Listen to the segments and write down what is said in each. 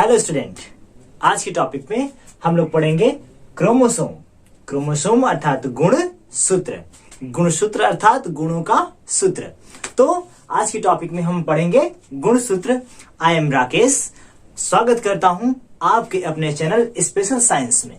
Hello student, आज के topic में हम लोग पढ़ेंगे क्रोमोसोम। क्रोमोसोम अर्थात गुण सूत्र, गुणसूत्र अर्थात गुणों का सूत्र। तो आज के टॉपिक में हम पढ़ेंगे गुण सूत्र। आई एम राकेश, स्वागत करता हूं आपके अपने चैनल स्पेशल साइंस में।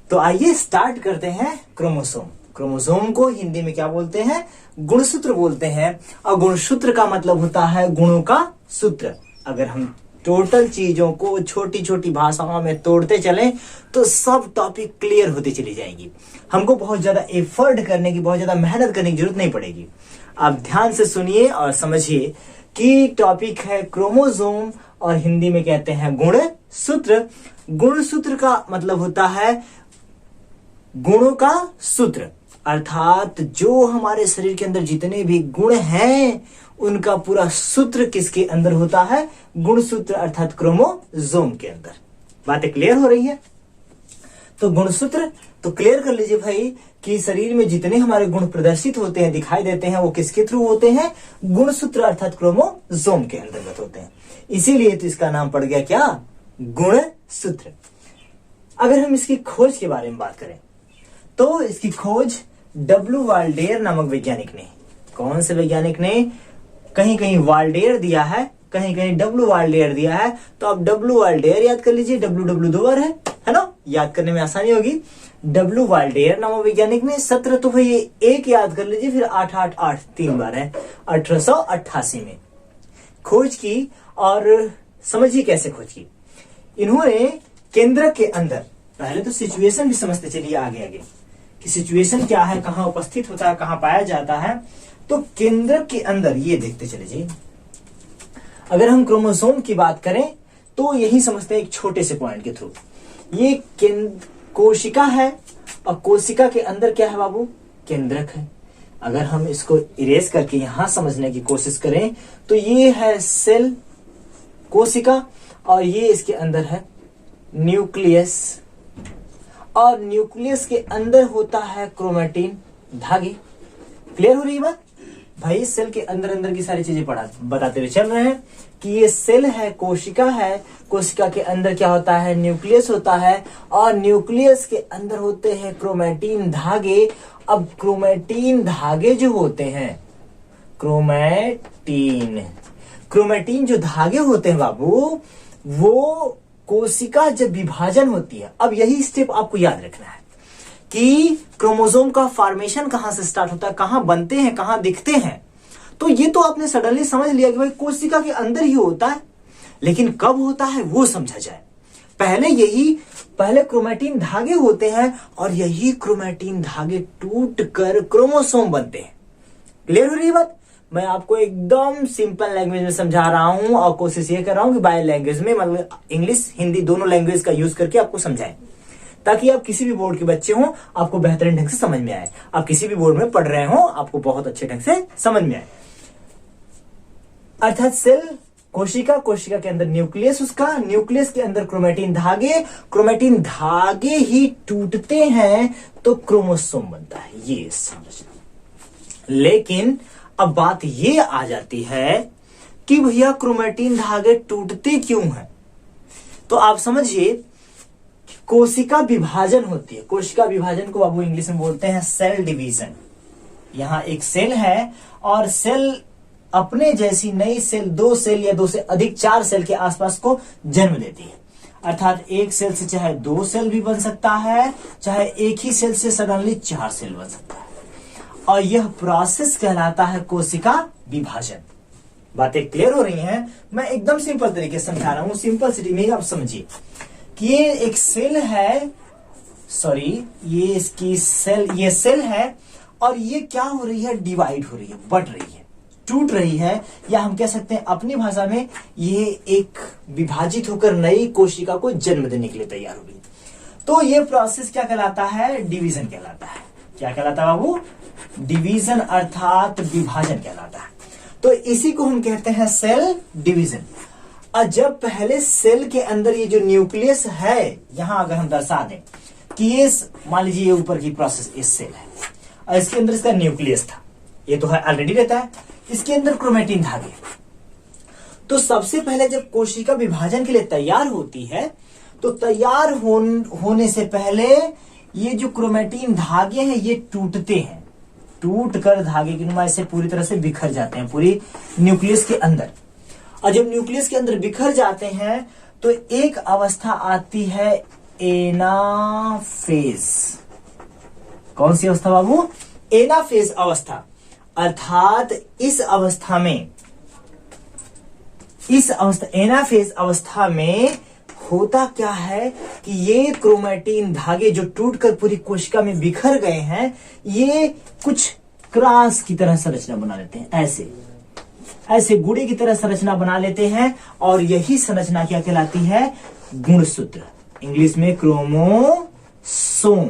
तो आइए स्टार्ट करते हैं क्रोमोसोम। क्रोमोसोम को हिंदी में क्या बोलते हैं? गुणसूत्र बोलते हैं। और गुणसूत्र का मतलब होता है गुणों का सूत्र। अगर हम टोटल चीजों को छोटी छोटी भाषाओं में तोड़ते चलें तो सब टॉपिक क्लियर होती चली जाएगी। हमको बहुत ज्यादा एफर्ट करने की, बहुत ज्यादा मेहनत करने की जरूरत नहीं पड़ेगी। आप ध्यान से सुनिए और समझिए कि टॉपिक है क्रोमोसोम और हिंदी में कहते हैं गुण सूत्र। गुण सूत्र का मतलब होता है गुणों का सूत्र, अर्थात जो हमारे शरीर के अंदर जितने भी गुण हैं उनका पूरा सूत्र किसके अंदर होता है? गुणसूत्र अर्थात क्रोमोसोम के अंदर। बातें क्लियर हो रही है? तो गुणसूत्र तो क्लियर कर लीजिए भाई कि शरीर में जितने हमारे गुण प्रदर्शित होते हैं, दिखाई देते हैं, वो किसके थ्रू होते हैं? गुणसूत्र अर्थात क्रोमोसोम के अंतर्गत होते हैं। इसीलिए तो इसका नाम पड़ गया क्या? गुणसूत्र। अगर हम इसकी खोज के बारे में बात करें तो इसकी खोज डब्ल्यू वाल्डेयर नामक वैज्ञानिक ने, कौन से वैज्ञानिक ने? कहीं कहीं वाल्डेयर दिया है, कहीं कहीं डब्ल्यू वाल्डेयर दिया है। तो आप डब्ल्यू वाल्डेयर याद कर लीजिए, डब्ल्यू डब्ल्यू दो बार है ना, याद करने में आसानी होगी। डब्ल्यू वाल्डेयर नामक वैज्ञानिक ने 17 तो भाई एक याद कर लीजिए, फिर 888 तीन बार है, 1888 में खोज की। और समझिए कैसे खोज की। इन्होंने केंद्र के अंदर, पहले तो सिचुएशन भी समझते चलिए आगे आगे कि सिचुएशन क्या है, कहां उपस्थित होता है, कहां पाया जाता है। तो केंद्र के अंदर ये देखते चले जाइए। अगर हम क्रोमोसोम की बात करें तो यही समझते हैं एक छोटे से पॉइंट के थ्रू। ये कोशिका है और कोशिका के अंदर क्या है बाबू? केंद्रक है। अगर हम इसको इरेज करके यहां समझने की कोशिश करें तो ये है सेल, कोशिका, और ये इसके अंदर है न्यूक्लियस, और न्यूक्लियस के अंदर होता है क्रोमैटिन धागे। क्लियर हो रही है बात भाई? सेल के अंदर अंदर की सारी चीजें बताते हुए चल रहे हैं कि ये सेल है, कोशिका है, कोशिका के अंदर क्या होता है? न्यूक्लियस होता है, और न्यूक्लियस के अंदर होते हैं क्रोमैटिन धागे। अब क्रोमैटिन धागे जो होते हैं, क्रोमैटिन जो धागे होते हैं बाबू, वो कोशिका जब विभाजन होती है, अब यही स्टेप आपको याद रखना है कि क्रोमोसोम का फॉर्मेशन कहां से स्टार्ट होता है, कहां बनते हैं, कहां दिखते हैं। तो ये तो आपने सडनली समझ लिया कि भाई कोशिका के अंदर ही होता है, लेकिन कब होता है वो समझा जाए। पहले क्रोमैटिन धागे होते हैं और यही क्रोमैटिन धागे टूट कर क्रोमोसोम बनते हैं। क्लियर हो रही है बात? मैं आपको एकदम सिंपल लैंग्वेज में समझा रहा हूं और कोशिश ये कर रहा हूं कि बाय लैंग्वेज में, मतलब इंग्लिश हिंदी दोनों लैंग्वेज का यूज करके आपको समझाएं, ताकि आप किसी भी बोर्ड के बच्चे हो आपको बेहतरीन ढंग से समझ में आए। आप किसी भी बोर्ड में पढ़ रहे हो आपको बहुत अच्छे ढंग से समझ में आए। अर्थात सेल, कोशिका, कोशिका के अंदर न्यूक्लियस, उसका न्यूक्लियस के अंदर क्रोमैटिन धागे ही टूटते हैं तो क्रोमोसोम बनता है। ये समझना। लेकिन अब बात ये आ जाती है कि भैया क्रोमैटिन धागे टूटते क्यों हैं? तो आप समझिए, कोशिका विभाजन होती है। कोशिका विभाजन को बाबू इंग्लिश में बोलते हैं सेल डिवीजन। यहां एक सेल है और सेल अपने जैसी नई सेल, 2 सेल या 2 से अधिक 4 सेल के आसपास को जन्म देती है। अर्थात एक सेल से चाहे 2 सेल भी बन सकता है, चाहे एक ही सेल से सडनली 4 सेल बन सकता है, और यह प्रोसेस कहलाता है कोशिका विभाजन। बातें क्लियर हो रही हैं? मैं एकदम सिंपल तरीके से समझा रहा हूं, सिंपल सिटी में आप समझिए कि ये एक सेल है, सॉरी ये इसकी सेल, ये सेल है, और ये क्या हो रही है? डिवाइड हो रही है, बट रही है, टूट रही है, या हम कह सकते हैं अपनी भाषा में ये एक विभाजित होकर नई कोशिका को जन्म देने के लिए तैयार हो गई। तो ये प्रोसेस क्या कहलाता है? डिवीजन कहलाता है। क्या कहलाता है बाबू? डिवीजन अर्थात विभाजन कहलाता है। तो इसी को हम कहते हैं सेल डिवीजन। और जब पहले सेल के अंदर ये जो न्यूक्लियस है, यहां अगर हम दर्शा दें कि ये मान लीजिए ये ऊपर की प्रोसेस इस सेल है और इसके अंदर इसका न्यूक्लियस था, ये तो है ऑलरेडी रहता है, इसके अंदर क्रोमैटिन धागे। तो सबसे पहले जब कोशिका विभाजन के लिए तैयार होती है तो तैयार होने से पहले ये जो क्रोमेटिन धागे हैं ये टूटते हैं, टूट कर धागे की नुमा से पूरी तरह से बिखर जाते हैं पूरी न्यूक्लियस के अंदर। और जब न्यूक्लियस के अंदर बिखर जाते हैं तो एक अवस्था आती है एनाफेज। कौन सी अवस्था बाबू? एनाफेज अवस्था। अर्थात इस अवस्था में, एनाफेज अवस्था में होता क्या है कि ये क्रोमेटिन धागे जो टूटकर पूरी कोशिका में बिखर गए हैं, ये कुछ क्रॉस की तरह संरचना बना लेते हैं, ऐसे गुड़े की तरह संरचना बना लेते हैं। और यही संरचना क्या कहलाती है? गुणसूत्र, इंग्लिश में क्रोमोसोम।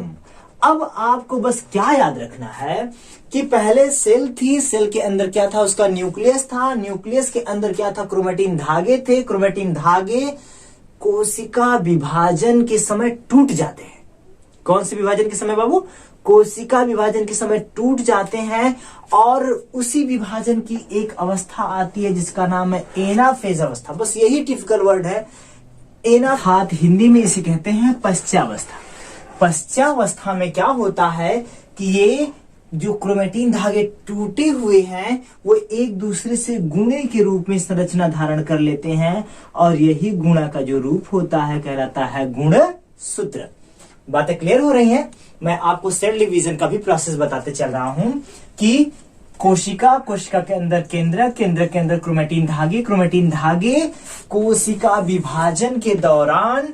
अब आपको बस क्या याद रखना है कि पहले सेल थी, सेल के अंदर क्या था? उसका न्यूक्लियस था, न्यूक्लियस के अंदर क्या था? क्रोमेटिन धागे थे। क्रोमेटिन धागे कोशिका विभाजन के समय टूट जाते हैं। कौन से विभाजन के समय बाबू? कोशिका विभाजन के समय टूट जाते हैं और उसी विभाजन की एक अवस्था आती है जिसका नाम है एनाफेज अवस्था। बस यही टिपिकल वर्ड है एना। हाथ हिंदी में इसे कहते हैं पश्चावस्था। पश्चावस्था में क्या होता है कि ये जो क्रोमेटिन धागे टूटे हुए हैं वो एक दूसरे से गुणे के रूप में संरचना धारण कर लेते हैं और यही गुणा का जो रूप होता है कहलाता है गुणसूत्र। बातें क्लियर हो रही हैं? मैं आपको सेल डिवीजन का भी प्रोसेस बताते चल रहा हूं कि कोशिका के अंदर केंद्रक के अंदर क्रोमेटिन धागे कोशिका विभाजन के दौरान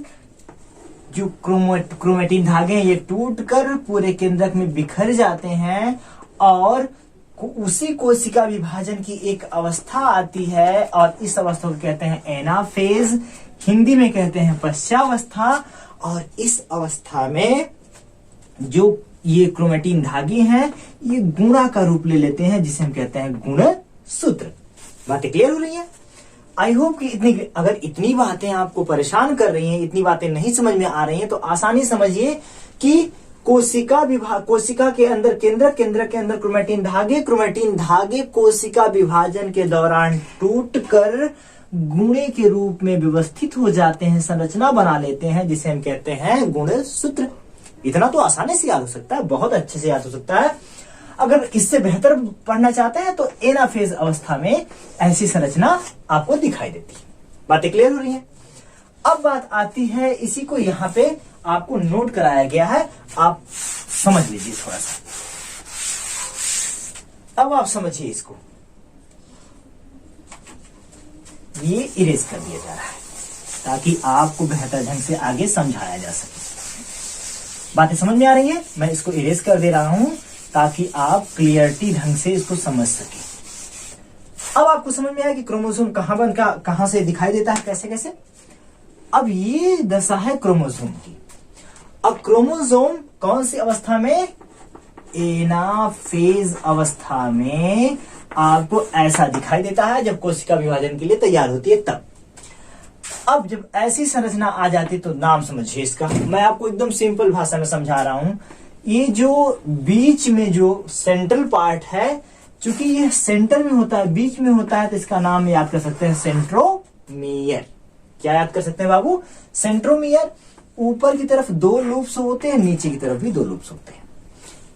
जो क्रोमेटिन धागे हैं ये टूटकर पूरे केंद्रक में बिखर जाते हैं और उसी कोशिका विभाजन की एक अवस्था आती है और इस अवस्था को कहते हैं एनाफेज, हिंदी में कहते हैं पश्चावस्था। और इस अवस्था में जो ये क्रोमेटिन धागे हैं ये गुणा का रूप ले लेते हैं जिसे हम कहते हैं गुणसूत्र। बातें क्लियर हो रही हैं? आई होप कि अगर इतनी बातें आपको परेशान कर रही हैं, इतनी बातें नहीं समझ में आ रही हैं तो आसानी समझिए कि कोशिका के अंदर केंद्रक के अंदर क्रोमेटिन धागे कोशिका विभाजन के दौरान टूटकर गुणे के रूप में व्यवस्थित हो जाते हैं, संरचना बना लेते हैं जिसे हम कहते हैं गुणसूत्र। इतना तो आसानी से याद हो सकता है, बहुत अच्छे से याद हो सकता है। अगर इससे बेहतर पढ़ना चाहते हैं तो एनाफेज अवस्था में ऐसी संरचना आपको दिखाई देती है। बातें क्लियर हो रही हैं? अब बात आती है, इसी को यहां पे आपको नोट कराया गया है, आप समझ लीजिए थोड़ा सा। अब आप समझिए इसको, ये इरेज कर दिया जा रहा है ताकि आपको बेहतर ढंग से आगे समझाया जा सके। बातें समझ में आ रही है? मैं इसको इरेज कर दे रहा हूं ताकि आप क्लियरिटी ढंग से इसको समझ सके। अब आपको समझ में आया कि क्रोमोसोम कहां से दिखाई देता है, कैसे कैसे। अब ये दशा है क्रोमोसोम की। अब क्रोमोसोम कौन सी अवस्था में? एनाफेज अवस्था में आपको ऐसा दिखाई देता है जब कोशिका विभाजन के लिए तैयार होती है तब। अब जब ऐसी संरचना आ जाती तो नाम समझिए इसका, मैं आपको एकदम सिंपल भाषा में समझा रहा हूं। ये जो बीच में जो सेंट्रल पार्ट है, चूंकि ये सेंटर में होता है, बीच में होता है, तो इसका नाम याद कर सकते हैं सेंट्रोमियर। क्या याद कर सकते हैं बाबू? सेंट्रोमियर। ऊपर की तरफ 2 लूप्स होते हैं, नीचे की तरफ भी 2 लूप्स होते हैं।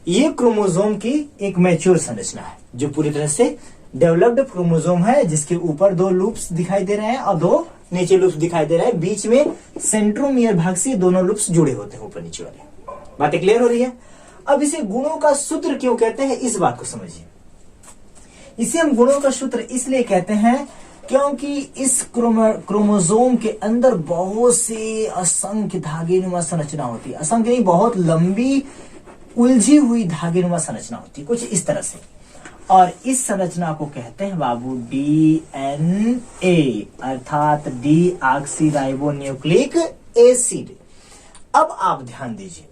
ये क्रोमोसोम की एक मैच्योर संरचना है जो पूरी तरह से डेवलप्ड क्रोमोसोम है, जिसके ऊपर 2 लूप्स दिखाई दे रहे हैं और 2 नीचे लूप्स दिखाई दे रहे हैं। बीच में सेंट्रोमियर भाग से दोनों लूप्स जुड़े होते हैं, ऊपर नीचे वाले। बातें क्लियर हो रही है? अब इसे गुणों का सूत्र क्यों कहते हैं, इस बात को समझिए। इसे हम गुणों का सूत्र इसलिए कहते हैं क्योंकि इस क्रोमोसोम के अंदर बहुत से असंख्य धागेनुमा संरचना होती है। असंख्य नहीं, बहुत लंबी उलझी हुई धागेनुमा संरचना होती है, कुछ इस तरह से। और इस संरचना को कहते हैं बाबू डीएनए, अर्थात डीऑक्सीराइबोन्यूक्लिक एसिड। अब आप ध्यान दीजिए,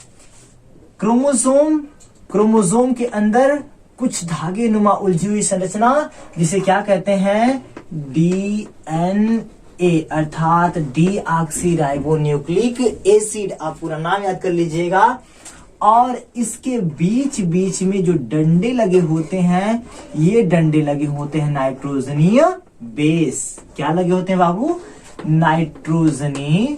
क्रोमोसोम के अंदर कुछ धागेनुमा उलझी हुई संरचना जिसे क्या कहते हैं? डीएनए, अर्थात डीऑक्सीराइबोन्यूक्लिक एसिड। आप पूरा नाम याद कर लीजिएगा। और इसके बीच बीच में जो डंडे लगे होते हैं, ये डंडे लगे होते हैं नाइट्रोजनीय बेस। क्या लगे होते हैं बाबू? नाइट्रोजनी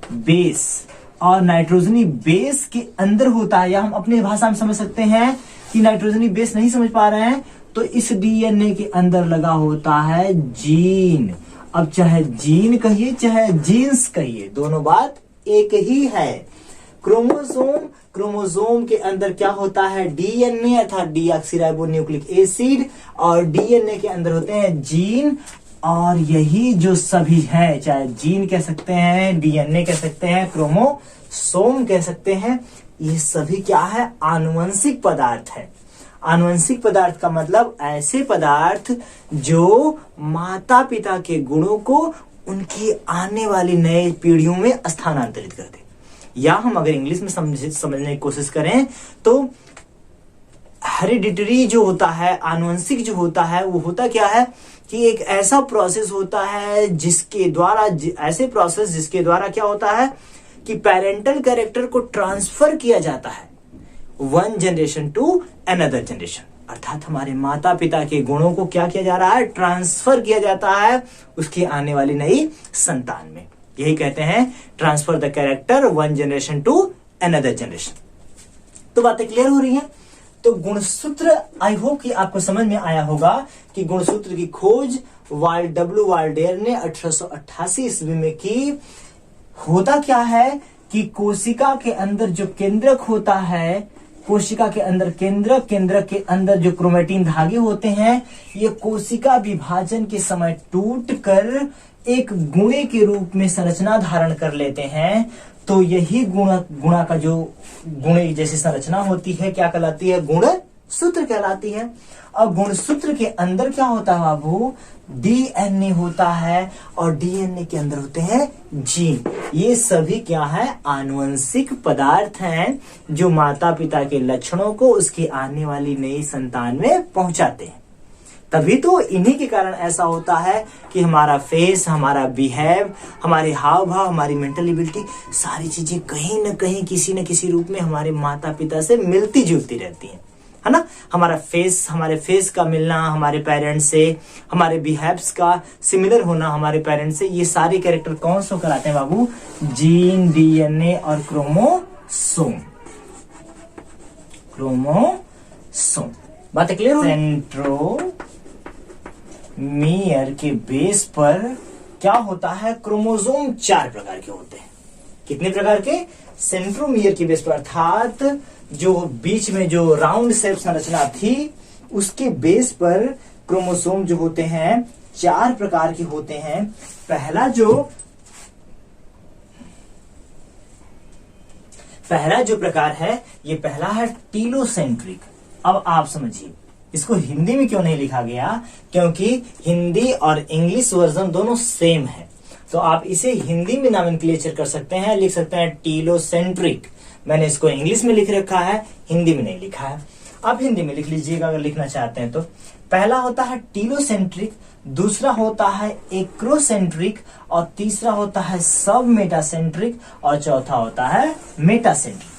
बेस। और नाइट्रोजनी बेस के अंदर होता है, या हम अपनी भाषा में समझ सकते हैं कि नाइट्रोजनी बेस नहीं समझ पा रहे हैं तो इस डीएनए के अंदर लगा होता है जीन। अब चाहे जीन कहिए चाहे जीन्स कहिए, दोनों बात एक ही है। क्रोमोसोम के अंदर क्या होता है? डीएनए अर्थात डीऑक्सीराइबोन्यूक्लिक एसिड, और डीएनए के अंदर होते हैं जीन। और यही जो सभी है, चाहे जीन कह सकते हैं, डीएनए कह सकते हैं, क्रोमोसोम कह सकते हैं, ये सभी क्या है? आनुवंशिक पदार्थ है। आनुवंशिक पदार्थ का मतलब ऐसे पदार्थ जो माता पिता के गुणों को उनकी आने वाली नए पीढ़ियों में स्थानांतरित कर दे। या हम अगर इंग्लिश में समझने की कोशिश करें तो हेरिडिटरी जो होता है, आनुवंशिक जो होता है, वो होता क्या है कि एक ऐसा प्रोसेस होता है जिसके द्वारा क्या होता है कि पेरेंटल कैरेक्टर को ट्रांसफर किया जाता है one generation to another generation. अर्थात हमारे माता पिता के गुणों को क्या किया जा रहा है? ट्रांसफर किया जाता है उसकी आने वाली नई संतान में। यही कहते हैं transfer the character one generation to another generation. तो बातें क्लियर हो रही हैं? तो गुणसूत्र आई होप कि आपको समझ में आया होगा कि गुणसूत्र की खोज W. वाल्डेयर ने 1888 ईस्वी में की। होता क्या है कि कोशिका के अंदर जो केंद्रक होता है, कोशिका के अंदर केंद्रक के अंदर जो क्रोमेटिन धागे होते हैं, ये कोशिका विभाजन के समय टूटकर एक गुणे के रूप में संरचना धारण कर लेते हैं। तो यही गुणा का जो गुणे जैसी संरचना होती है क्या कहलाती है? गुणसूत्र कहलाती है। अब गुणसूत्र के अंदर क्या होता है बाबू? डीएनए होता है, और डीएनए के अंदर होते हैं जीन। ये सभी क्या है? आनुवंशिक पदार्थ हैं जो माता पिता के लक्षणों को उसकी आने वाली नई संतान में पहुंचाते हैं। तभी तो इन्हीं के कारण ऐसा होता है कि हमारा फेस, हमारा बिहेव, हमारे हाव भाव, हमारी मेंटल एबिलिटी, सारी चीजें कहीं न कहीं किसी न किसी रूप में हमारे माता पिता से मिलती जुलती रहती हैं, है ना। हमारे फेस का मिलना हमारे पेरेंट्स से, हमारे बिहेव्स का सिमिलर होना हमारे पेरेंट्स से, ये सारे कैरेक्टर कौन से कराते हैं बाबू? जीन, डीएनए और क्रोमोसोम। बात क्लियर हो? सेंट्रोमियर के बेस पर क्या होता है? क्रोमोसोम 4 प्रकार के होते हैं। कितने प्रकार के? सेंट्रोमियर के बेस पर, अर्थात जो बीच में जो राउंड शेप संरचना थी उसके बेस पर क्रोमोसोम जो होते हैं 4 प्रकार के होते हैं। पहला जो प्रकार है, ये पहला है टीलोसेंट्रिक। अब आप समझिए इसको हिंदी में क्यों नहीं लिखा गया? क्योंकि हिंदी और इंग्लिश वर्जन दोनों सेम है, तो आप इसे हिंदी में नॉमेनक्लेचर कर सकते हैं, लिख सकते हैं टीलोसेंट्रिक। मैंने इसको इंग्लिश में लिख रखा है, हिंदी में नहीं लिखा है। आप हिंदी में लिख लीजिएगा अगर लिखना चाहते हैं तो। पहला होता है टीलोसेंट्रिक, दूसरा होता है एक्रोसेंट्रिक, और तीसरा होता है सब मेटासेंट्रिक, और चौथा होता है मेटासेंट्रिक।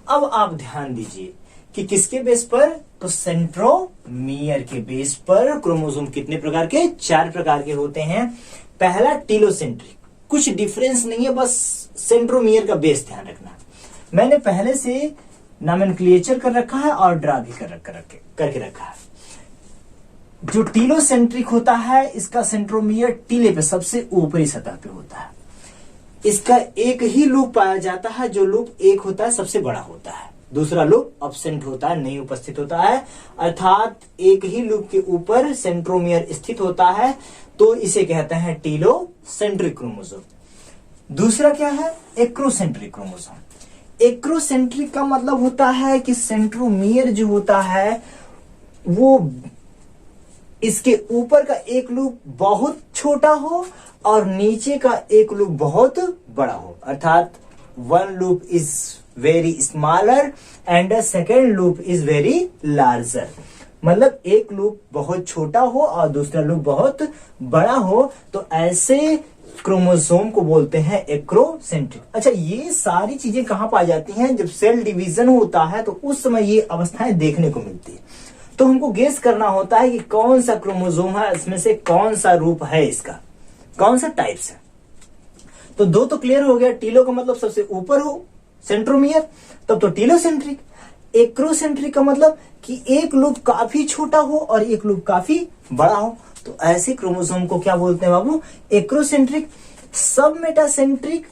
अब आप ध्यान दीजिए कि किसके बेस पर? तो सेंट्रोमियर के बेस पर क्रोमोसोम कितने प्रकार के? 4 प्रकार के होते हैं। पहला टीलोसेंट्रिक, कुछ डिफरेंस नहीं है, बस सेंट्रोमियर का बेस ध्यान रखना। मैंने पहले से नॉमेनक्लेचर कर रखा है और ड्रा भी करके रखा है। जो टीलोसेंट्रिक होता है इसका सेंट्रोमियर टीले पे सबसे ऊपरी सतह पे होता है। इसका एक ही लूप पाया जाता है, जो लूप एक होता है सबसे बड़ा होता है, दूसरा लूप अब्सेंट होता है, नहीं उपस्थित होता है। अर्थात एक ही लूप के ऊपर सेंट्रोमियर स्थित होता है, तो इसे कहते हैं टीलोसेंट्रिक क्रोमोसोम। दूसरा क्या है? Acrocentric chromosome. एक्रोसेंट्रिक का मतलब होता है कि सेंट्रोमियर जो होता है वो इसके ऊपर का एक लूप बहुत छोटा हो और नीचे का एक लूप बहुत बड़ा हो। अर्थात one loop is very smaller and the second loop is very larger. मतलब एक लूप बहुत छोटा हो और दूसरा लूप बहुत बड़ा हो। तो ऐसे क्रोमोसोम को बोलते हैं एक्रोसेंट्रिक। अच्छा, ये सारी चीजें कहां पाई जाती हैं? जब सेल डिवीजन होता है तो उस समय ये अवस्थाएं देखने को मिलती है। तो हमको गेस करना होता है कि कौन सा क्रोमोसोम है, इसमें से कौन सा रूप है, इसका कौन सा टाइप्स है। तो दो तो क्लियर हो गया, टीलो का मतलब सबसे ऊपर हो, सेंट्रोमियर, तब तो टीलोसेंट्रिक। एक्रोसेंट्रिक का मतलब कि एक लूप काफी छोटा हो और एक लूप काफी बड़ा हो। तो ऐसे क्रोमोसोम को क्या बोलते हैं बाबू? एक्रोसेंट्रिक। सब मेटासेंट्रिक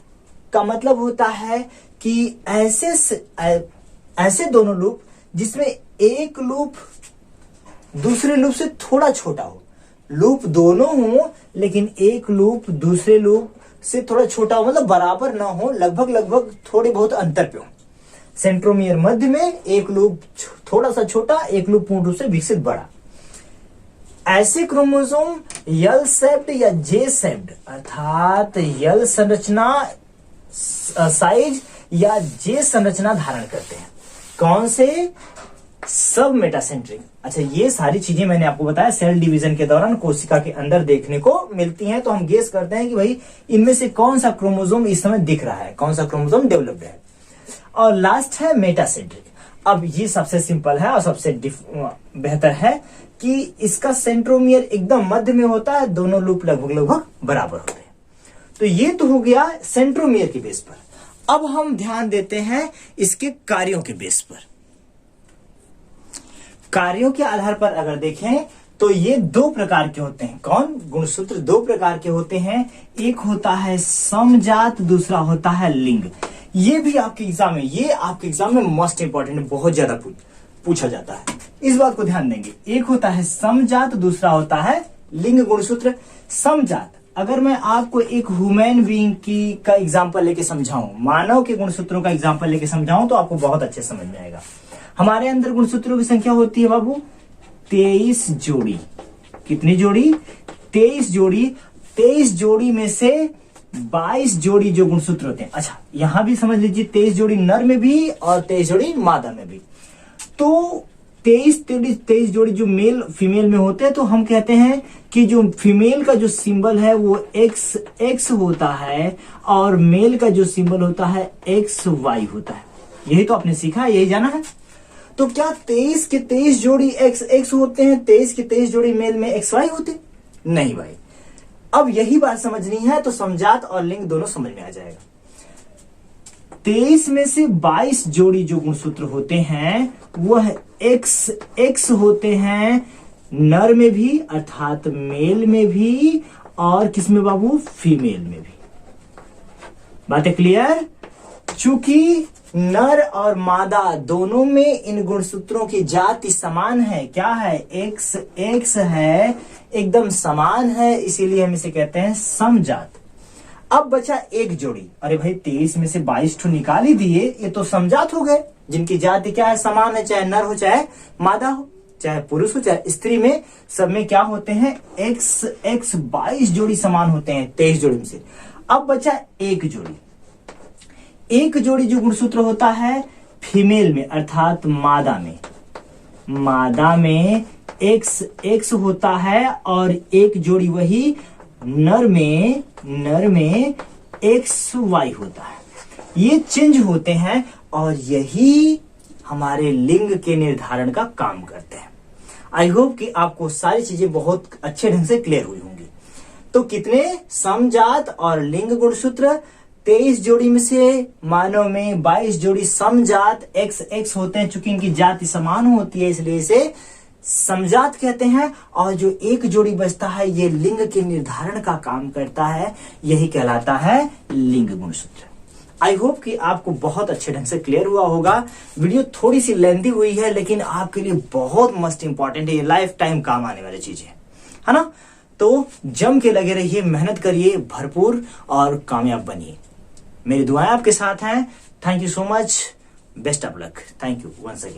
का मतलब होता है कि ऐसे दोनों लूप जिसमें एक लूप दूसरे लूप से थोड़ा छोटा हो। लूप दोनों हो लेकिन एक लूप दूसरे लूप से थोड़ा छोटा हो, मतलब बराबर ना हो, लगभग थोड़े बहुत अंतर पे हो। सेंट्रोमियर मध्य में, एक लूप थोड़ा सा छोटा, एक लूप पूर्ण रूप से विकसित बड़ा। ऐसे क्रोमोसोम यल शेप्ड या जे शेप्ड अर्थात यल संरचना साइज या जे संरचना धारण करते हैं। कौन से? सब मेटासेंट्रिक। अच्छा, ये सारी चीजें मैंने आपको बताया सेल डिवीजन के दौरान कोशिका के अंदर देखने को मिलती हैं। तो हम गेस करते हैं कि भाई इनमें से कौन सा क्रोमोसोम इस समय दिख रहा है, कौन सा क्रोमोसोम डेवलप्ड है। और लास्ट है मेटासेंट्रिक। अब ये सबसे सिंपल है और सबसे बेहतर है कि इसका सेंट्रोमियर एकदम मध्य में होता है, दोनों लूप लगभग बराबर होते हैं। तो ये तो हो गया सेंट्रोमियर के बेस पर। अब हम ध्यान देते हैं इसके कार्यों के बेस पर। कार्यों के आधार पर अगर देखें तो ये दो प्रकार के होते हैं। कौन? गुणसूत्र दो प्रकार के होते हैं। एक होता है समजात, दूसरा होता है लिंग। ये भी आपके एग्जाम में मोस्ट इंपॉर्टेंट, बहुत ज्यादा पूछा जाता है। इस बात को ध्यान देंगे। एक होता है समजात, दूसरा होता है लिंग गुणसूत्र। समजात, अगर मैं आपको एक ह्यूमन बीइंग का एग्जाम्पल लेके समझाऊं, मानव के गुणसूत्रों का एग्जाम्पल लेके समझाऊं, तो आपको बहुत अच्छे समझ में आएगा। हमारे अंदर गुणसूत्रों की संख्या होती है बाबू 23 जोड़ी। कितनी जोड़ी? 23 जोड़ी। 23 जोड़ी में से 22 जोड़ी जो गुणसूत्र होते हैं। अच्छा, यहां भी समझ लीजिए 23 जोड़ी नर में भी और 23 जोड़ी मादा में भी। तो 23 जोड़ी जो मेल फीमेल में होते हैं, तो हम कहते हैं कि जो फीमेल का जो सिंबल है वो एक्स होता है और मेल का जो सिंबल होता है XY होता है। यही तो आपने सीखा है, यही जाना है। तो क्या 23 के 23 जोड़ी XX होते हैं, 23 के 23 जोड़ी मेल में XY होते? नहीं भाई। अब यही बात समझनी है तो समजात और लिंग दोनों समझ में आ जाएगा। 23 में से 22 जोड़ी जो गुणसूत्र होते हैं वह XX होते हैं, नर में भी अर्थात मेल में भी और किसमें बाबू? फीमेल में भी। बातें क्लियर? चूंकि नर और मादा दोनों में इन गुणसूत्रों की जाति समान है। क्या है? एक्स है, एकदम समान है, इसीलिए हम इसे कहते हैं समजात। अब बचा एक जोड़ी। अरे भाई 23 में से 22 ठो निकाल ही दिए, ये तो समजात हो गए, जिनकी जाति क्या है? समान है, चाहे नर हो चाहे मादा हो, चाहे पुरुष हो चाहे स्त्री में, सब में क्या होते हैं? एक्स 22 जोड़ी समान होते हैं 23 जोड़ी में से। अब बचा एक जोड़ी। एक जोड़ी जो गुणसूत्र होता है फीमेल में अर्थात मादा में एक्स होता है और एक जोड़ी वही नर में XY होता है। ये चेंज होते हैं और यही हमारे लिंग के निर्धारण का काम करते हैं। आई होप कि आपको सारी चीजें बहुत अच्छे ढंग से क्लियर हुई होंगी। तो कितने? समजात और लिंग गुणसूत्र 23 जोड़ी में से मानव में 22 जोड़ी समजात XX होते हैं। चूंकि इनकी जाति समान होती है इसलिए इसे समजात कहते हैं। और जो एक जोड़ी बचता है ये लिंग के निर्धारण का काम करता है, यही कहलाता है लिंग गुणसूत्र। आई होप कि आपको बहुत अच्छे ढंग से क्लियर हुआ होगा। वीडियो थोड़ी सी लेंथी हुई है लेकिन आपके लिए बहुत मस्ट इंपॉर्टेंट है, ये लाइफ टाइम काम आने वाली चीज है ना। तो जम के लगे रहिए, मेहनत करिए भरपूर और कामयाब बनिए। मेरी दुआएं आपके साथ हैं। Thank you so much, best of luck. Thank you once again.